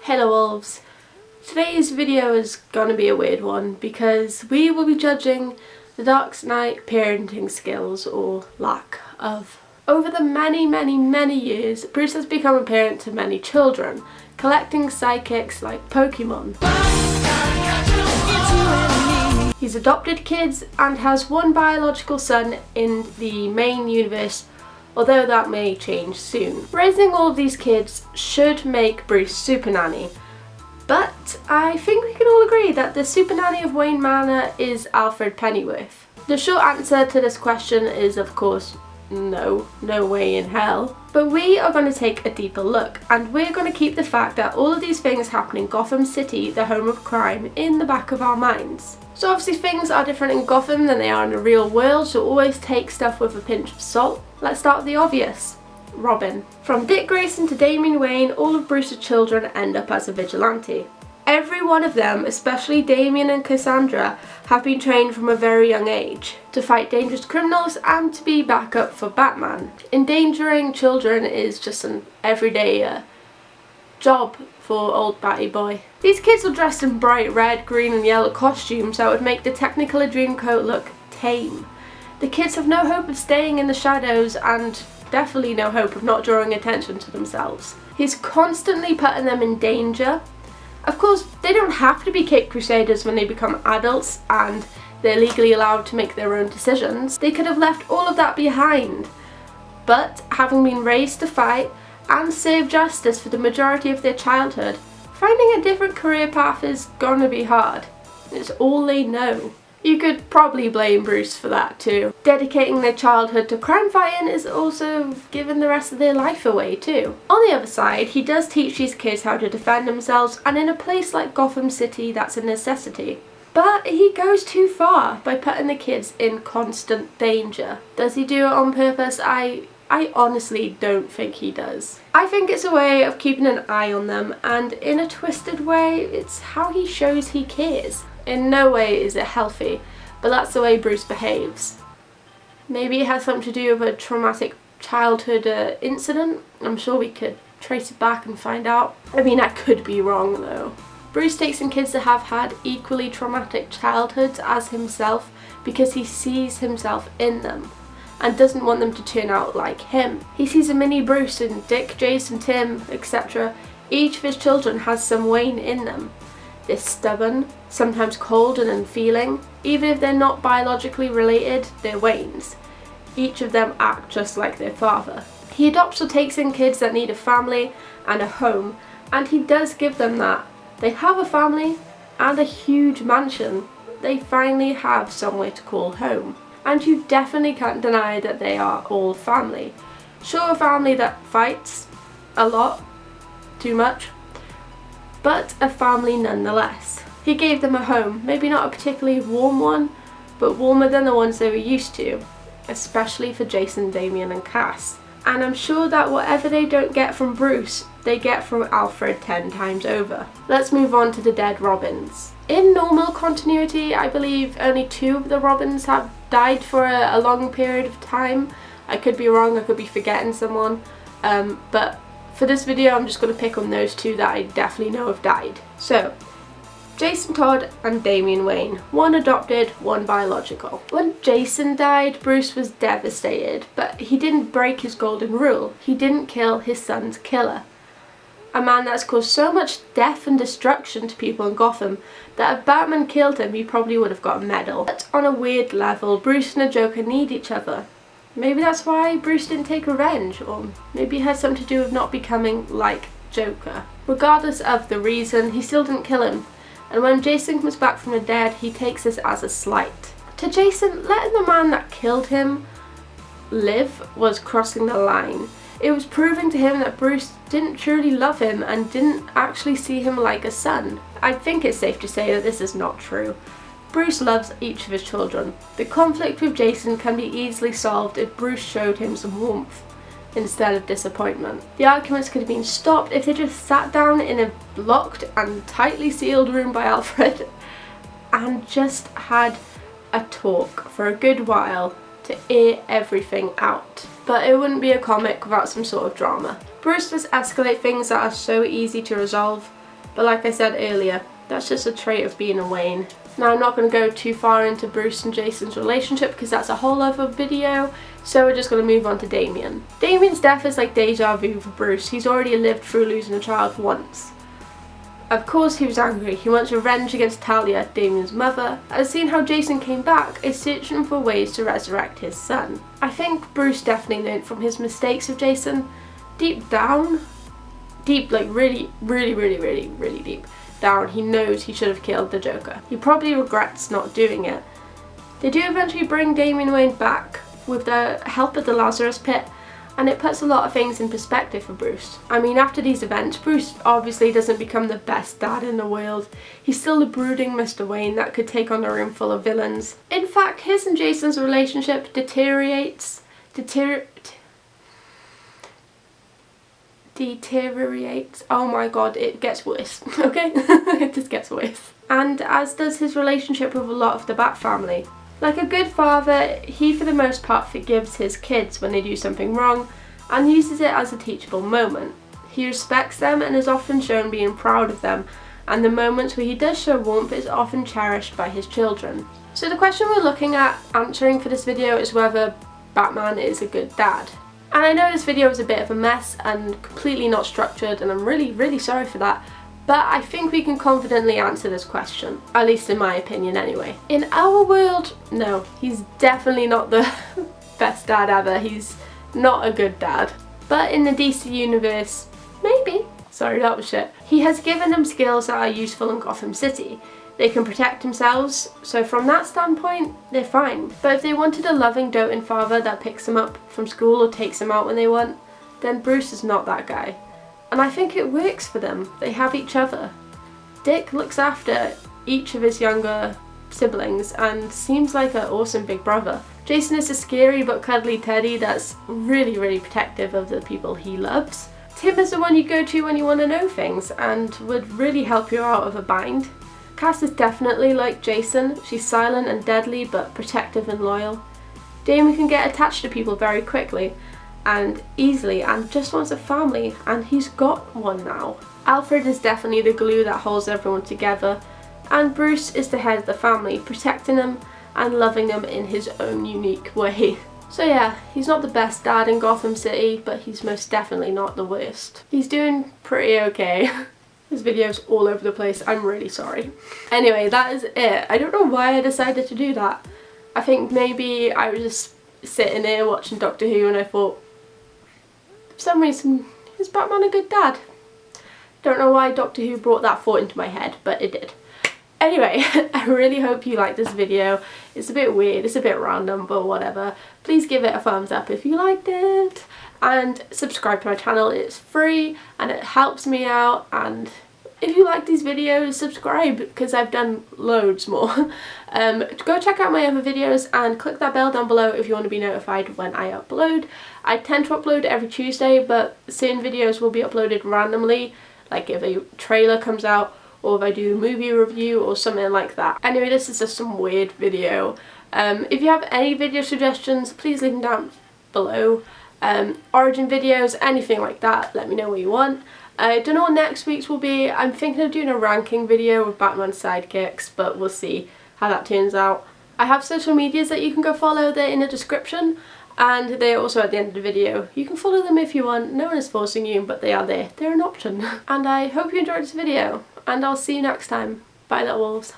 Hello wolves! Today's video is gonna be a weird one because we will be judging the Dark Knight parenting skills, or lack of. Over the many years, Bruce has become a parent to many children, collecting sidekicks like Pokemon. He's adopted kids and has one biological son in the main universe, although that may change soon. Raising all of these kids should make Bruce super nanny, but I think we can all agree that the super nanny of Wayne Manor is Alfred Pennyworth. The short answer to this question is, of course, no way in hell. But we are going to take a deeper look, and we're going to keep the fact that all of these things happen in Gotham City, the home of crime, in the back of our minds. So obviously things are different in Gotham than they are in the real world, so always take stuff with a pinch of salt. Let's start with the obvious. Robin. From Dick Grayson to Damian Wayne, all of Bruce's children end up as a vigilante. Every one of them, especially Damian and Cassandra, have been trained from a very young age to fight dangerous criminals and to be backup for Batman. Endangering children is just an everyday job for old Batty Boy. These kids are dressed in bright red, green and yellow costumes that would make the Technicolor Dreamcoat look tame. The kids have no hope of staying in the shadows and definitely no hope of not drawing attention to themselves. He's constantly putting them in danger. Of course, they don't have to be Cape Crusaders when they become adults and they're legally allowed to make their own decisions. They could have left all of that behind. But having been raised to fight and serve justice for the majority of their childhood, finding a different career path is gonna be hard. It's all they know. You could probably blame Bruce for that too. Dedicating their childhood to crime fighting is also giving the rest of their life away too. On the other side, he does teach these kids how to defend themselves, and in a place like Gotham City that's a necessity. But he goes too far by putting the kids in constant danger. Does he do it on purpose? I honestly don't think he does. I think it's a way of keeping an eye on them, and in a twisted way, it's how he shows he cares. In no way is it healthy, but that's the way Bruce behaves. Maybe it has something to do with a traumatic childhood incident. I'm sure we could trace it back and find out. I mean, I could be wrong though. Bruce takes in kids that have had equally traumatic childhoods as himself because he sees himself in them and doesn't want them to turn out like him. He sees a mini Bruce in Dick, Jason, Tim, etc. Each of his children has some Wayne in them. They're stubborn, sometimes cold and unfeeling. Even if they're not biologically related, they're Waynes. Each of them act just like their father. He adopts or takes in kids that need a family and a home, and he does give them that. They have a family and a huge mansion. They finally have somewhere to call home. And you definitely can't deny that they are all family. Sure, a family that fights a lot, too much, but a family nonetheless. He gave them a home, maybe not a particularly warm one, but warmer than the ones they were used to, especially for Jason, Damian and Cass. And I'm sure that whatever they don't get from Bruce, they get from Alfred 10 times over. Let's move on to the dead Robins. In normal continuity, I believe only 2 of the Robins have died for a long period of time. I could be wrong, I could be forgetting someone, but for this video I'm just going to pick on those 2 that I definitely know have died. So, Jason Todd and Damian Wayne. One adopted, one biological. When Jason died, Bruce was devastated, but he didn't break his golden rule. He didn't kill his son's killer. A man that's caused so much death and destruction to people in Gotham that if Batman killed him, he probably would have got a medal. But on a weird level, Bruce and the Joker need each other. Maybe that's why Bruce didn't take revenge, or maybe it has something to do with not becoming like Joker. Regardless of the reason, he still didn't kill him, and when Jason comes back from the dead, he takes this as a slight. To Jason, letting the man that killed him live was crossing the line. It was proving to him that Bruce didn't truly love him and didn't actually see him like a son. I think it's safe to say that this is not true. Bruce loves each of his children. The conflict with Jason can be easily solved if Bruce showed him some warmth instead of disappointment. The arguments could have been stopped if they just sat down in a locked and tightly sealed room by Alfred and just had a talk for a good while to air everything out. But it wouldn't be a comic without some sort of drama. Bruce does escalate things that are so easy to resolve. But like I said earlier, that's just a trait of being a Wayne. Now I'm not going to go too far into Bruce and Jason's relationship because that's a whole other video, so we're just going to move on to Damien. Damien's death is like deja vu for Bruce. He's already lived through losing a child once. Of course he was angry. He wants revenge against Talia, Damien's mother, and seeing how Jason came back is searching for ways to resurrect his son. I think Bruce definitely learned from his mistakes of Jason. Deep down, like really deep down, he knows he should have killed the Joker. He probably regrets not doing it. They do eventually bring Damian Wayne back with the help of the Lazarus Pit, and it puts a lot of things in perspective for Bruce. I mean, after these events, Bruce obviously doesn't become the best dad in the world. He's still the brooding Mr. Wayne that could take on a room full of villains. In fact, his and Jason's relationship deteriorates, oh my god, it gets worse, okay? It just gets worse. And as does his relationship with a lot of the Bat family. Like a good father, he for the most part forgives his kids when they do something wrong and uses it as a teachable moment. He respects them and is often shown being proud of them, and the moments where he does show warmth is often cherished by his children. So the question we're looking at answering for this video is whether Batman is a good dad. And I know this video is a bit of a mess and completely not structured, and I'm really sorry for that. But I think we can confidently answer this question, at least in my opinion anyway. In our world, no, he's definitely not the best dad ever. He's not a good dad. But in the DC universe, maybe. Sorry, that was shit. He has given them skills that are useful in Gotham City. They can protect themselves, so from that standpoint, they're fine. But if they wanted a loving, doting father that picks them up from school or takes them out when they want, then Bruce is not that guy. And I think it works for them. They have each other. Dick looks after each of his younger siblings and seems like an awesome big brother. Jason is a scary but cuddly teddy that's really protective of the people he loves. Tim is the one you go to when you want to know things and would really help you out of a bind. Cass is definitely like Jason. She's silent and deadly but protective and loyal. Damien can get attached to people very quickly and easily and just wants a family, and he's got one now. Alfred is definitely the glue that holds everyone together, and Bruce is the head of the family, protecting them and loving them in his own unique way. So yeah, he's not the best dad in Gotham City, but he's most definitely not the worst. He's doing pretty okay. This video's all over the place, I'm really sorry. Anyway, that is it. I don't know why I decided to do that. I think maybe I was just sitting there watching Doctor Who and I thought, for some reason, is Batman a good dad? Don't know why Doctor Who brought that thought into my head, but it did. Anyway, I really hope you liked this video. It's a bit weird, it's a bit random, but whatever. Please give it a thumbs up if you liked it, and subscribe to my channel. It's free and it helps me out, and if you like these videos, subscribe because I've done loads more. Go check out my other videos and click that bell down below if you want to be notified when I upload. I tend to upload every Tuesday, but certain videos will be uploaded randomly, like if a trailer comes out or if I do a movie review or something like that. Anyway, this is just some weird video. If you have any video suggestions, please leave them down below. Origin videos, anything like that, let me know what you want. I don't know what next week's will be. I'm thinking of doing a ranking video with Batman sidekicks, but we'll see how that turns out. I have social medias that you can go follow. They're in the description and they're also at the end of the video. You can follow them if you want. No one is forcing you, but they are there. They're an option. And I hope you enjoyed this video, and I'll see you next time. Bye, little wolves.